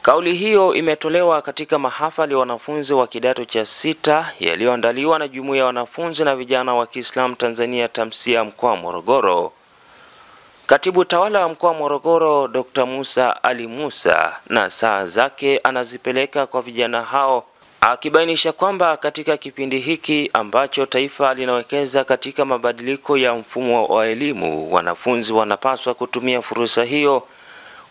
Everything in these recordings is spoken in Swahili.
Kauli hiyo imetolewa katika mahafali ya wanafunzi wa kidato cha 6 yaliyoandaliwa na Jumuiya ya Wanafunzi na Vijana wa Kiislamu Tanzania TAMSIA mkoa wa Morogoro. Katibu tawala wa mkoa wa Morogoro Dr. Musa Ali Musa na saa zake anazipeleka kwa vijana hao, akibainisha kwamba katika kipindi hiki ambacho taifa linawekeza katika mabadiliko ya mfumo wa elimu, wanafunzi wanapaswa kutumia fursa hiyo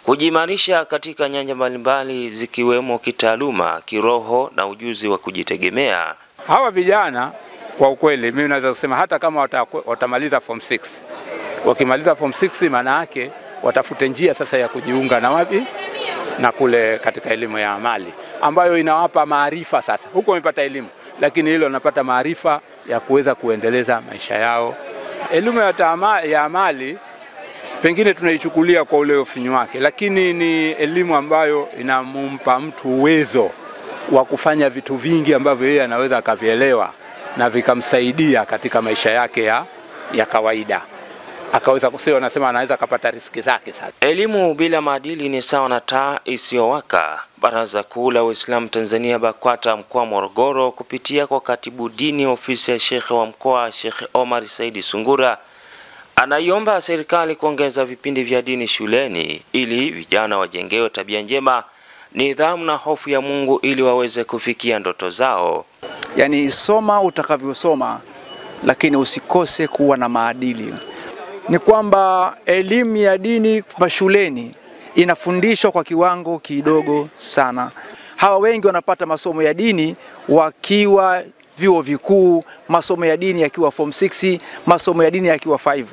kujimarisha katika nyanja mbalimbali zikiwemo kitaaluma, kiroho na ujuzi wa kujitegemea. Hawa vijana kwa ukweli mimi naweza kusema hata kama watamaliza form 6. Wakimaliza form 6 maana yake watafute njia sasa ya kujiunga na wapi? Na kule katika elimu ya amali ambayo inawapa maarifa sasa. Huko wamepata elimu, lakini hilo wanapata maarifa ya kuweza kuendeleza maisha yao. Elimu ya amali pengine tunaichukulia kwa ule ufinyu wake, lakini ni elimu ambayo inampa mtu uwezo wa kufanya vitu vingi ambavyo yeye anaweza akavielewa na vikamsaidia katika maisha yake ya kawaida. Akaweza kusema, anasema anaweza kupata riziki zake sasa. Elimu bila maadili ni sawa na taa isiyowaka. Baraza Kuu la Uislamu Tanzania BAKWATA mkoa wa Morogoro kupitia kwa katibu dini ofisi ya Sheikh wa mkoa Sheikh Omar Saidi Sungura anaiomba serikali kuongeza vipindi vya dini shuleni ili vijana wajengewe tabia njema, nidhamu na hofu ya Mungu ili waweze kufikia ndoto zao. Yani soma utakavyosoma, lakini usikose kuwa na maadili. Ni kwamba elimu ya dini mashuleni inafundishwa kwa kiwango kidogo sana. Hawa wengi wanapata masomo ya dini wakiwa vyuo vikuu, masomo ya dini yakiwa form 6, masomo ya dini yakiwa 5.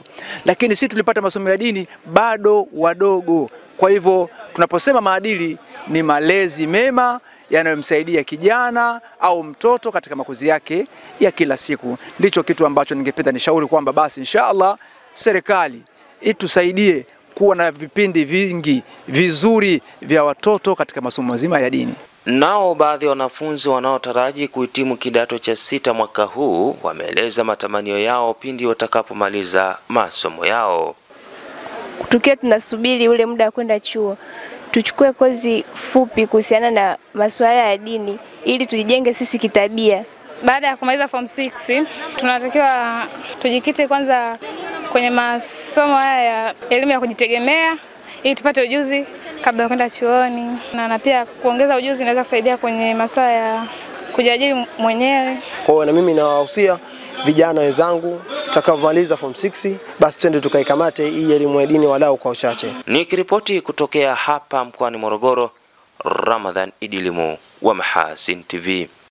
Lakini sisi tulipata masomo ya dini bado wadogo. Kwa hivyo tunaposema maadili ni malezi mema yanayomsaidia kijana au mtoto katika makuzi yake ya kila siku. Ndicho kitu ambacho ningependa nishauri kwamba basi inshallah serikali itusaidie kuwa na vipindi vingi vizuri vya watoto katika masomo mazima ya dini. Nao baadhi ya wanafunzi wanaotaraji kuhitimu kidato cha 6 mwaka huu wameeleza matamanio yao pindi watakapomaliza masomo yao. Tukiwa tunasubiri ule muda wa kwenda chuo, tuchukue kozi fupi kuhusiana na masuala ya dini ili tujijenge sisi kitabia. Baada ya kumaliza form 6, tunatakiwa tujikite kwanza kwenye masomo haya ya elimu ya kujitegemea ili tupate ujuzi kabla ya kwenda chuoni, na pia kuongeza ujuzi inaweza kusaidia kwenye masuala ya kujiajiri mwenyewe. Kwa hiyo na mimi nawahusia vijana wenzangu tutakapomaliza form 6 basi twende tukaikamate hii elimu ya dini walau kwa uchache. Nikiripoti kutokea hapa mkoani Morogoro, Ramadhan Idilimu wa Mahasin TV.